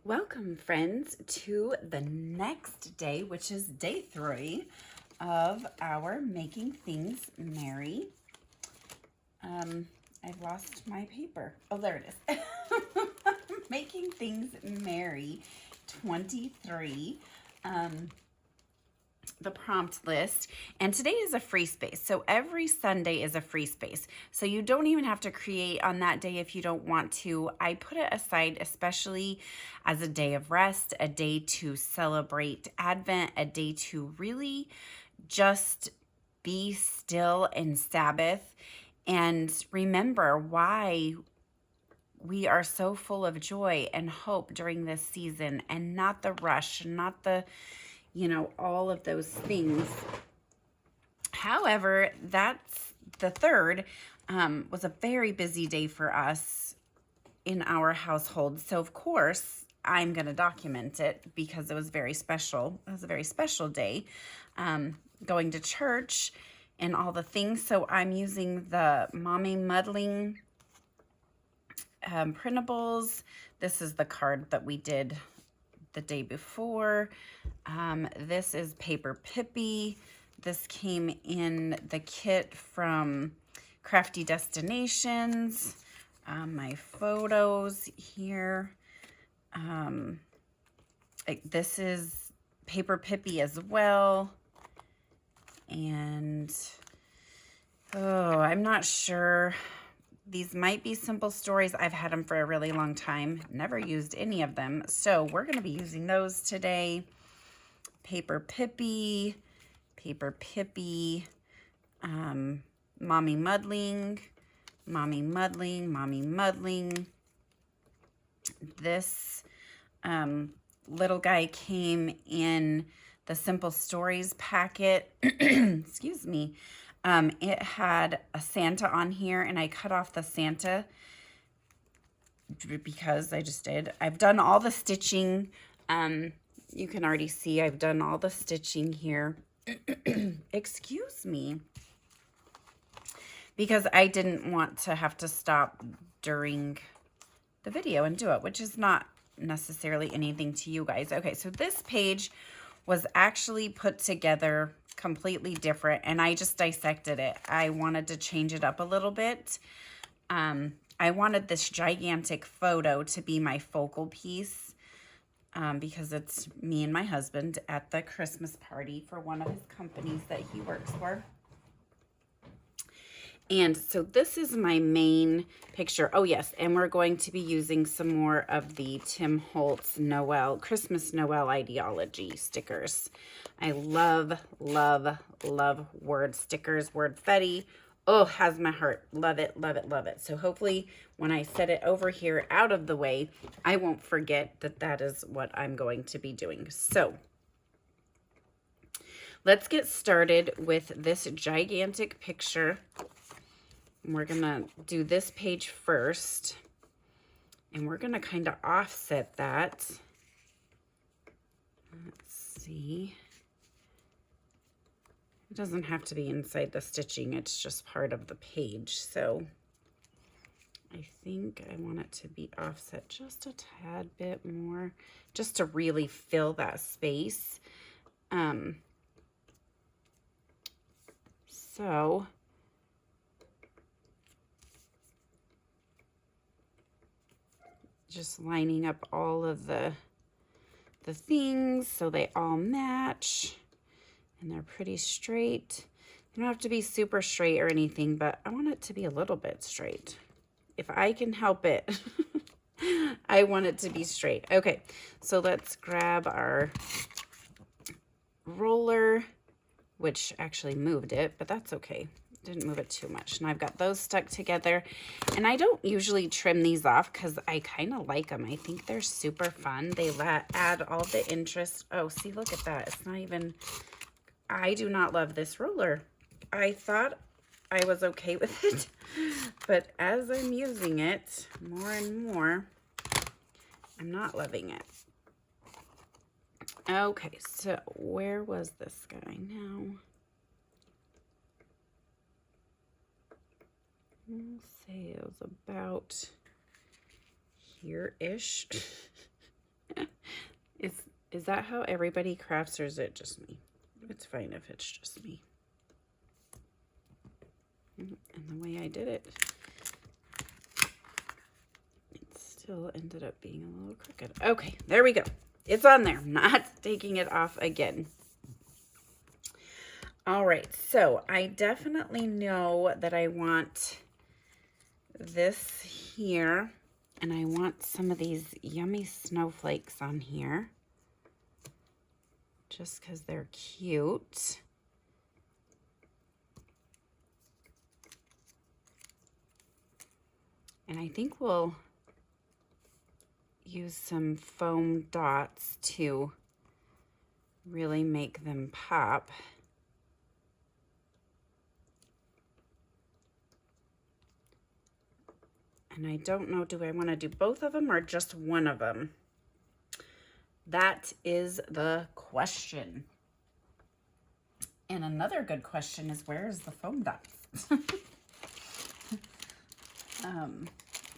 Welcome, friends, to the next day, which is day 3 of our Making Things Merry. I've lost my paper. Oh, there it is. Making Things Merry 23. The prompt list, and today is a free space. So every Sunday is a free space. So you don't even have to create on that day if you don't want to. I put it aside especially as a day of rest, a day to celebrate Advent, a day to really just be still and Sabbath and remember why we are so full of joy and hope during this season, and not the rush, not the all of those things. However, that's the third was a very busy day for us in our household. So of course, I'm going to document it because it was very special. It was a very special day, going to church and all the things. So I'm using the Mommy Muddling printables. This is the card that we did the day before. This is Paper Pippi. This came in the kit from Crafty Destinations. My photos here. This is Paper Pippi as well. And I'm not sure. These might be simple stories. I've had them for a really long time. Never used any of them. So we're going to be using those today. Paper Pippi, Mommy Muddling, Mommy Muddling, Mommy Muddling. This little guy came in the Simple Stories packet. Excuse me. It had a Santa on here, and I cut off the Santa because I just did. I've done all the stitching. You can already see I've done all the stitching here. Excuse me. Because I didn't want to have to stop during the video and do it, which is not necessarily anything to you guys. Okay, so this page was actually put together completely different, and I just dissected it. I wanted to change it up a little bit. I wanted this gigantic photo to be my focal piece because it's me and my husband at the Christmas party for one of his companies that he works for. And so this is my main picture. Oh yes, and we're going to be using some more of the Tim Holtz Christmas Noel ideology stickers. I love, love, love word stickers, Wordfetti. Oh, has my heart. Love it, love it, love it. So hopefully when I set it over here out of the way, I won't forget that that is what I'm going to be doing. So let's get started with this gigantic picture. We're going to do this page first, and we're going to kind of offset that. Let's see. It doesn't have to be inside the stitching. It's just part of the page. So I think I want it to be offset just a tad bit more, just to really fill that space. So just lining up all of the things so they all match and they're pretty straight. They don't have to be super straight or anything, but I want it to be a little bit straight. If I can help it, I want it to be straight. Okay, so let's grab our roller, which actually moved it, but that's okay. Didn't move it too much. And I've got those stuck together, and I don't usually trim these off because I kind of like them. I think they're super fun. They add all the interest. Oh, see, look at that. It's not even, I do not love this roller. I thought I was okay with it, but as I'm using it more and more, I'm not loving it. Okay, so where was this guy now? I'll say it was about here-ish. Is that how everybody crafts, or is it just me? It's fine if it's just me. And the way I did it, it still ended up being a little crooked. Okay, there we go. It's on there. I'm not taking it off again. All right, so I definitely know that I want this here, and I want some of these yummy snowflakes on here, just because they're cute. And I think we'll use some foam dots to really make them pop. And I don't know, do I want to do both of them or just one of them? That is the question. And another good question is, where is the foam dots?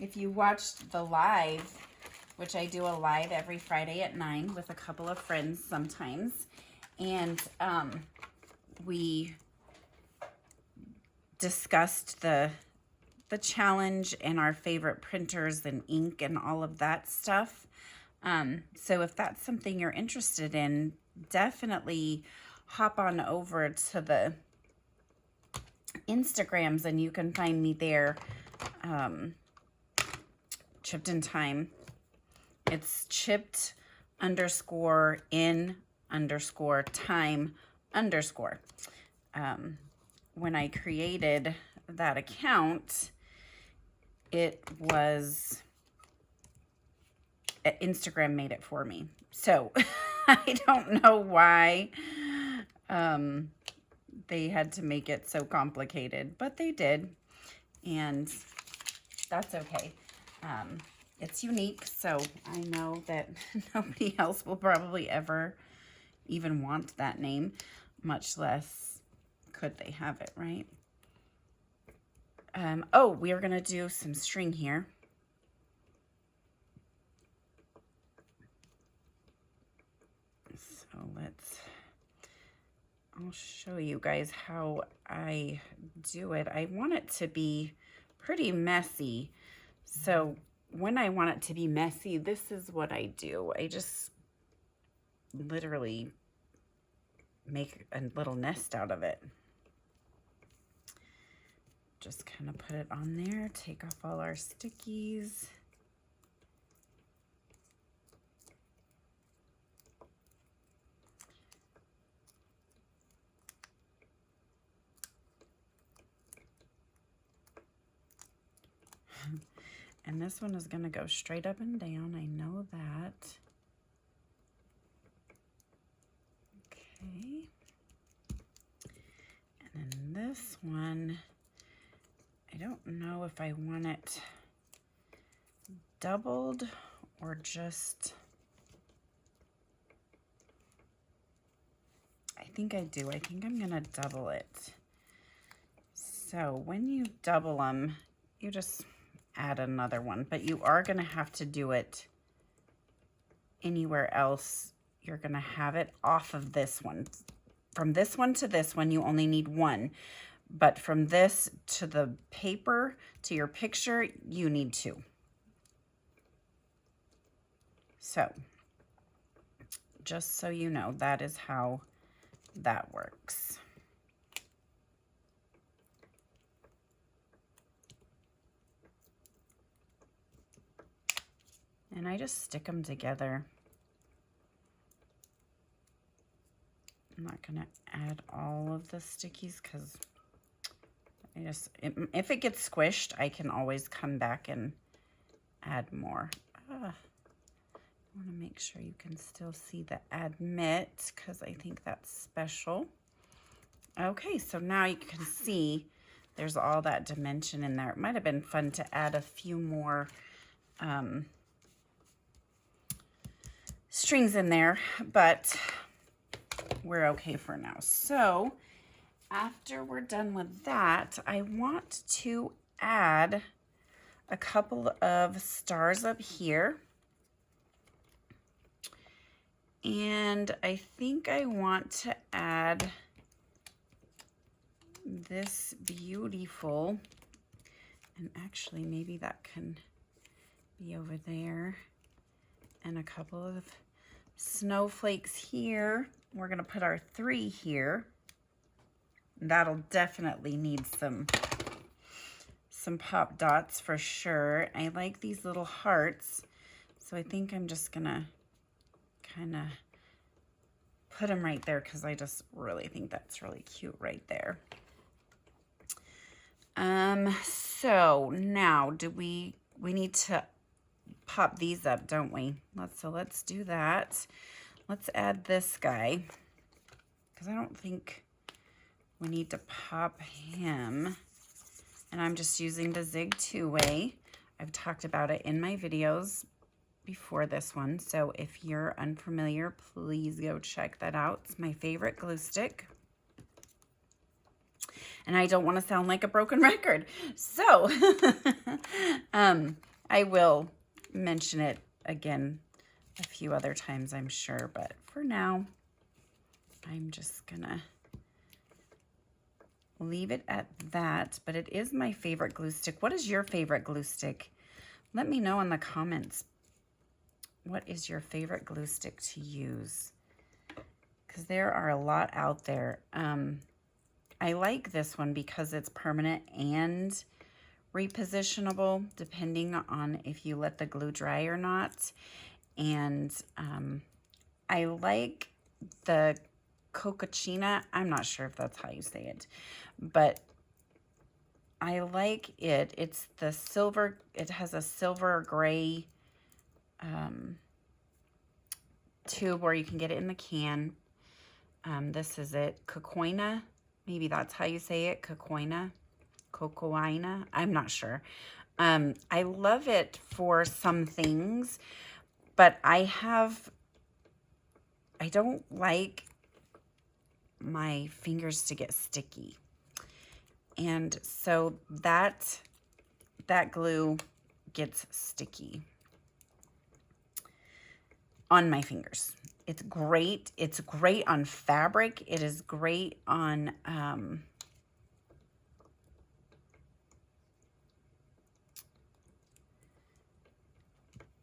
If you watched the live, which I do a live every Friday at 9 with a couple of friends sometimes, and we discussed the challenge and our favorite printers and ink and all of that stuff. So if that's something you're interested in, definitely hop on over to the Instagrams and you can find me there. Chipped in Time. It's chipped_in_time_. When I created that account, it was Instagram made it for me. So I don't know why they had to make it so complicated, but they did. And that's okay. It's unique, so I know that nobody else will probably ever even want that name, much less could they have it, right? Oh, we are going to do some string here. So I'll show you guys how I do it. I want it to be pretty messy. So when I want it to be messy, this is what I do. I just literally make a little nest out of it. Just kind of put it on there, take off all our stickies. And this one is going to go straight up and down. I know that. Okay. And then this one, I don't know if I want it doubled or just, I think I do. I think I'm going to double it. So when you double them, you just add another one, but you are going to have to do it anywhere else. You're going to have it off of this one. From this one to this one, you only need one, but from this to the paper to your picture, you need two. So just so you know, that is how that works. And I just stick them together. I'm not going to add all of the stickies because if it gets squished, I can always come back and add more. I want to make sure you can still see the admit because I think that's special. Okay, so now you can see there's all that dimension in there. It might have been fun to add a few more strings in there, but we're okay for now. So after we're done with that, I want to add a couple of stars up here. And I think I want to add this beautiful, and actually maybe that can be over there, and a couple of snowflakes here. We're gonna put our 3 here. That'll definitely need some pop dots for sure. I like these little hearts, so I think I'm just gonna kind of put them right there because I just really think that's really cute right there. So now we need to pop these up, don't we? Let's do that. Let's add this guy because I don't think we need to pop him. And I'm just using the Zig 2-way. I've talked about it in my videos before this one, so if you're unfamiliar, please go check that out. It's my favorite glue stick. And I don't want to sound like a broken record, so I will mention it again a few other times, I'm sure, but for now, I'm just gonna leave it at that. But it is my favorite glue stick. What is your favorite glue stick? Let me know in the comments. What is your favorite glue stick to use? Because there are a lot out there. I like this one because it's permanent and repositionable depending on if you let the glue dry or not. And I like the Cocachina. I'm not sure if that's how you say it, but I like it. It's the silver. It has a silver gray tube where you can get it in the can. This is it, Cocoina. Maybe that's how you say it, Cocoina. I'm not sure. I love it for some things, but I don't like my fingers to get sticky. And so that glue gets sticky on my fingers. It's great. It's great on fabric. It is great on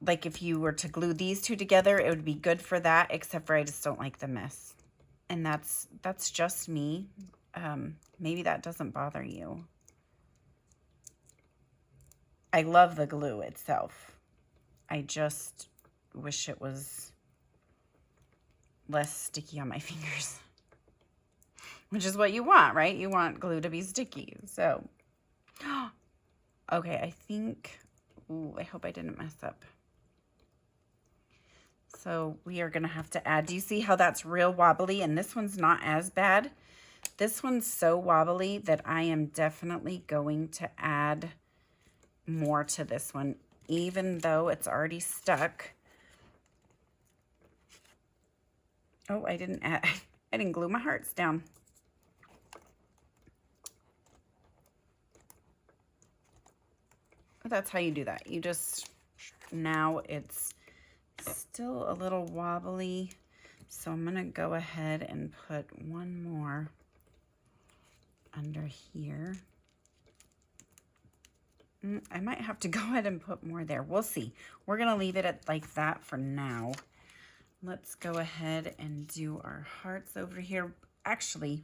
like if you were to glue these two together, it would be good for that, except for I just don't like the mess. And that's just me. Maybe that doesn't bother you. I love the glue itself. I just wish it was less sticky on my fingers, which is what you want, right? You want glue to be sticky. So, okay, I think, ooh, I hope I didn't mess up. So we are gonna have to add, do you see how that's real wobbly? And this one's not as bad. This one's so wobbly that I am definitely going to add more to this one, even though it's already stuck. Oh, I didn't glue my hearts down. But that's how you do that. You just, now it's still a little wobbly. So I'm gonna go ahead and put one more under here. I might have to go ahead and put more there. We'll see. We're gonna leave it at like that for now. Let's go ahead and do our hearts over here. Actually,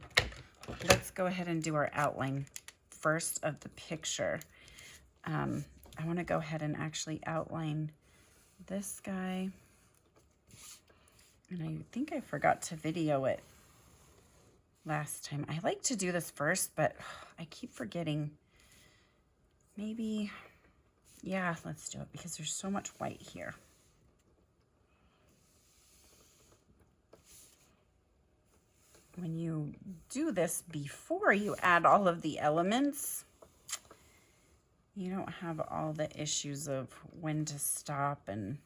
let's go ahead and do our outline first of the picture. I want to go ahead and actually outline this guy. And I think I forgot to video it last time. I like to do this first, but I keep forgetting. Maybe, yeah, let's do it because there's so much white here. When you do this before you add all of the elements, you don't have all the issues of when to stop and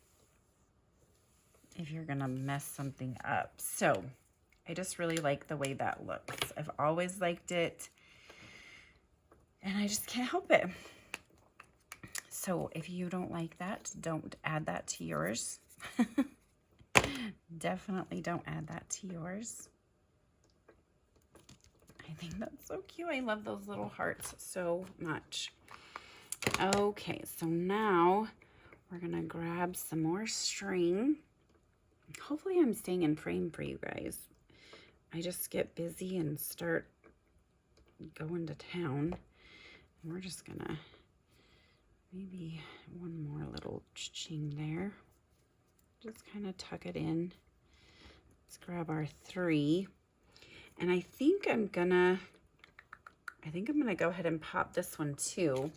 if you're gonna mess something up. So I just really like the way that looks. I've always liked it and I just can't help it. So if you don't like that, don't add that to yours. definitely don't add that to yours. I think that's so cute. I love those little hearts so much. Okay, so now we're gonna grab some more string. Hopefully I'm staying in frame for you guys. I just get busy and start going to town. And we're just gonna maybe one more little ching there. Just kind of tuck it in. Let's grab our 3. And I think I'm gonna go ahead and pop this one too.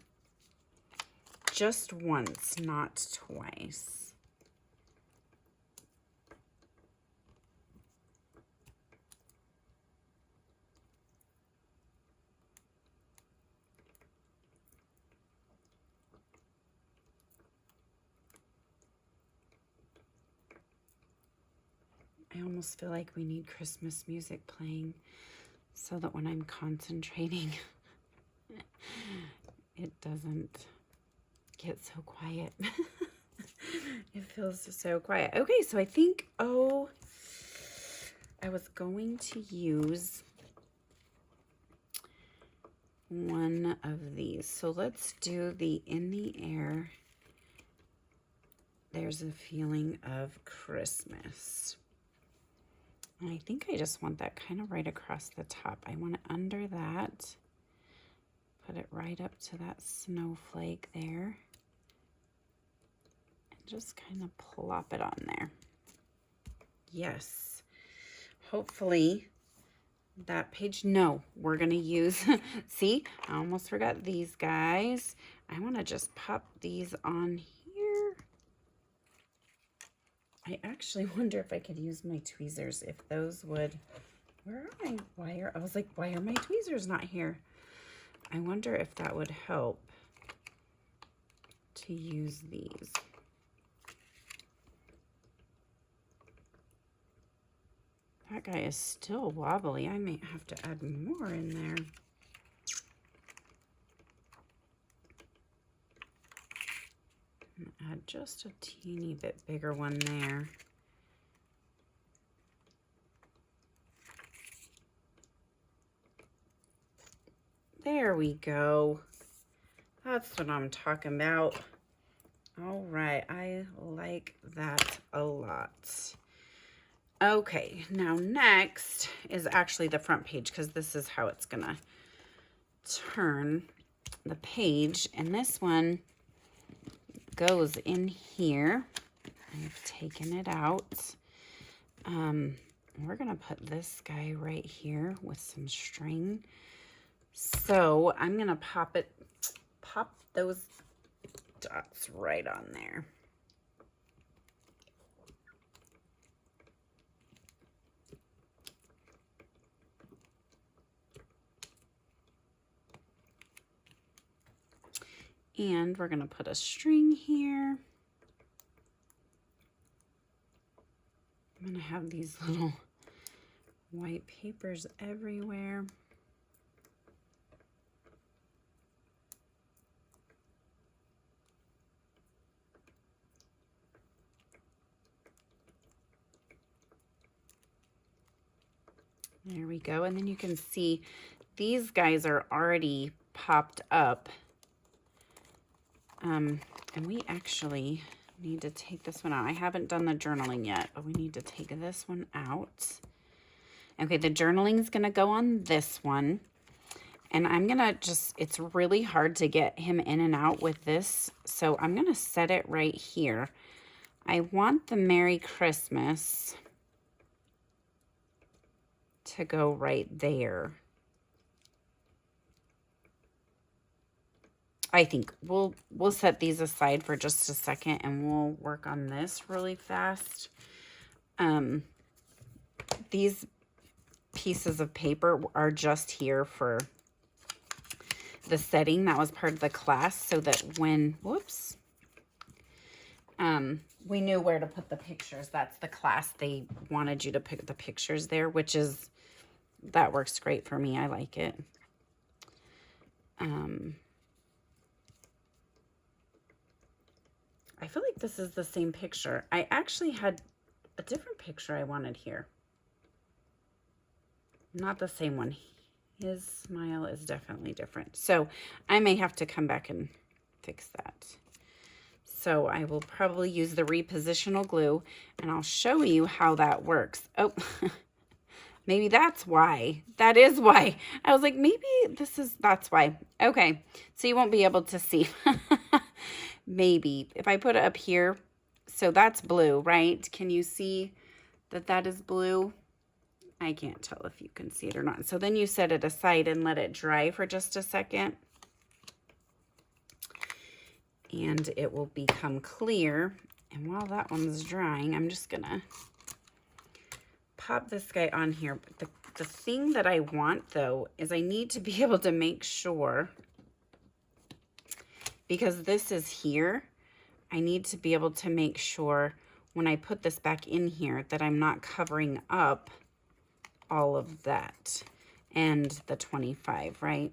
Just once, not twice. I almost feel like we need Christmas music playing so that when I'm concentrating, it doesn't get so quiet. It feels so quiet. Okay, so I think, I was going to use one of these. So let's do the In the Air. There's a Feeling of Christmas. And I think I just want that kind of right across the top. I want it under that. Put it right up to that snowflake there. And just kind of plop it on there. Yes. Hopefully that page, no, we're going to use, see, I almost forgot these guys. I want to just pop these on here. I actually wonder if I could use my tweezers, if those would, where are my, I was like, why are my tweezers not here? I wonder if that would help to use these. That guy is still wobbly. I may have to add more in there. Add just a teeny bit bigger one there. There we go. That's what I'm talking about. All right, I like that a lot. Okay, now next is actually the front page, because this is how it's gonna turn the page, and this one goes in here. I've taken it out. We're gonna put this guy right here with some string. So I'm gonna pop those dots right on there. And we're gonna put a string here. I'm gonna have these little white papers everywhere. There we go. And then you can see these guys are already popped up. And we actually need to take this one out. I haven't done the journaling yet, but we need to take this one out. Okay, the journaling is going to go on this one. And I'm going to just, it's really hard to get him in and out with this. So I'm going to set it right here. I want the Merry Christmas to go right there. I think we'll set these aside for just a second and we'll work on this really fast. These pieces of paper are just here for the setting. That was part of the class so that when, whoops, we knew where to put the pictures. That's the class. They wanted you to pick the pictures there, which is, that works great for me. I like it. I feel like this is the same picture. I actually had a different picture I wanted here. Not the same one. His smile is definitely different. So I may have to come back and fix that. So I will probably use the repositional glue and I'll show you how that works. Oh, maybe that's why. That is why. I was like, maybe that's why. Okay, so you won't be able to see. Maybe if I put it up here, so that's blue, right? Can you see that that is blue? I can't tell if you can see it or not. So then you set it aside and let it dry for just a second. And it will become clear. And while that one's drying, I'm just gonna pop this guy on here. But the thing that I want though is I need to be able to make sure, because this is here, I need to be able to make sure when I put this back in here that I'm not covering up all of that and the 25, right?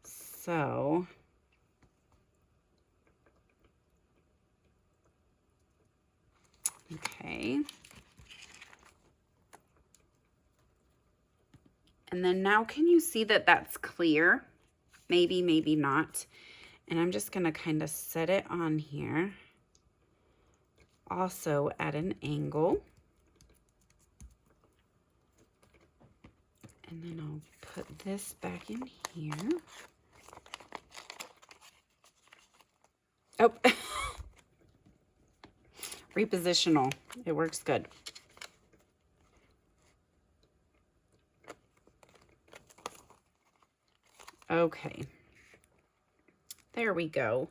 So okay. And then now can you see that that's clear? Maybe, maybe not. And I'm just gonna kind of set it on here. Also at an angle. And then I'll put this back in here. Oh, repositional. It works good. Okay. There we go.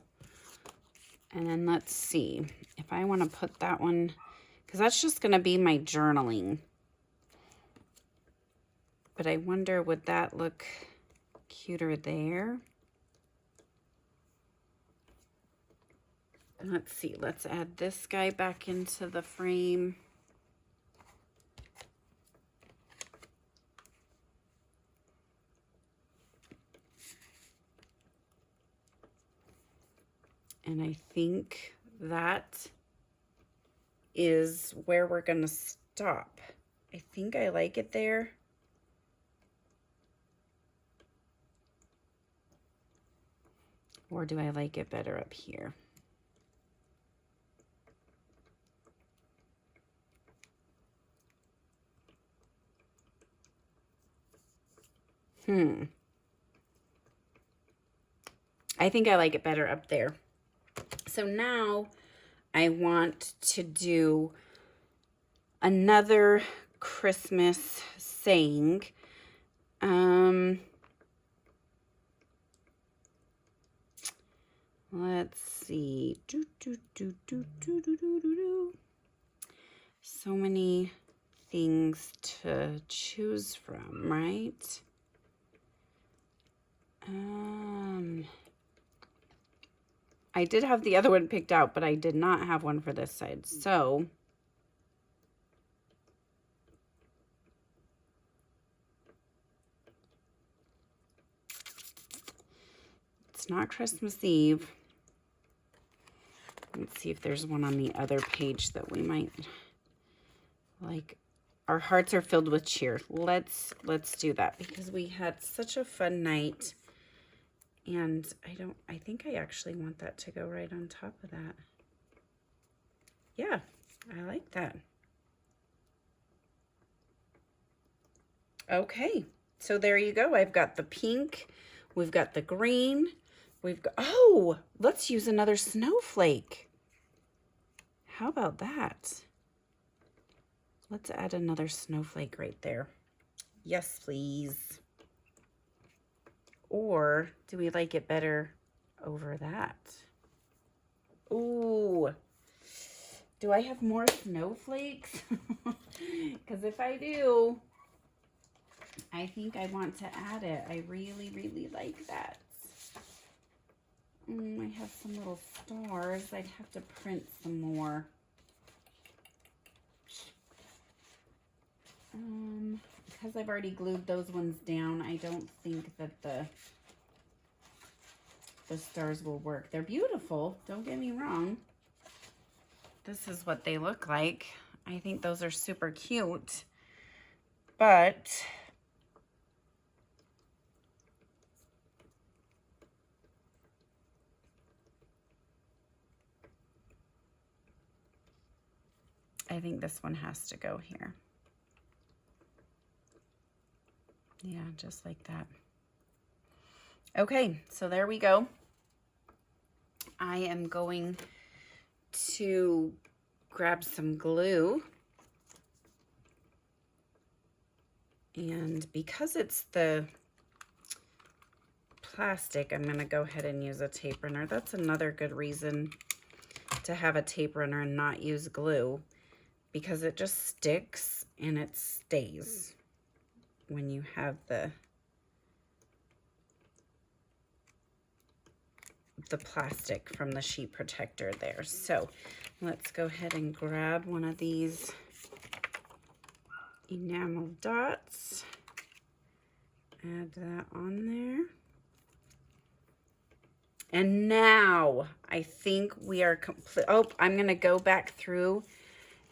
And then let's see if I want to put that one, because that's just going to be my journaling. But I wonder, would that look cuter there? Let's see, let's add this guy back into the frame. And I think that is where we're gonna stop. I think I like it there. Or do I like it better up here? I think I like it better up there. So now I want to do another Christmas saying. Let's see. So many things to choose from, right? I did have the other one picked out, but I did not have one for this side. So it's not Christmas Eve. Let's see if there's one on the other page that we might like. Our hearts are filled with cheer. Let's do that because we had such a fun night. And I think I actually want that to go right on top of that. Yeah, I like that. Okay, so there you go. I've got the pink, we've got the green, we've got, oh, let's use another snowflake. How about that? Let's add another snowflake right there. Yes, please. Or do we like it better over that? Ooh, do I have more snowflakes? Because if I do, I think I want to add it. I really, really like that. I have some little stars. I'd have to print some more. Because I've already glued those ones down, I don't think that the stars will work. They're beautiful, don't get me wrong. This is what they look like. I think those are super cute, but I think this one has to go here. Yeah, just like that. Okay, so there we go. I am going to grab some glue. And because it's the plastic, I'm going to go ahead and use a tape runner. That's another good reason to have a tape runner and not use glue, because it just sticks and it stays when you have the plastic from the sheet protector there. So let's go ahead and grab one of these enamel dots, add that on there. And now I think we are complete. Oh, I'm going to go back through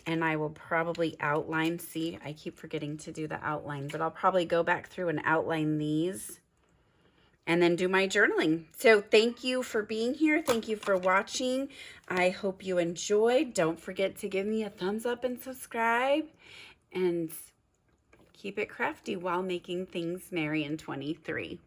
and I will probably outline. See, I keep forgetting to do the outline, but I'll probably go back through and outline these and then do my journaling. So thank you for being here. Thank you for watching. I hope you enjoyed. Don't forget to give me a thumbs up and subscribe, and keep it crafty while making things merry in 23.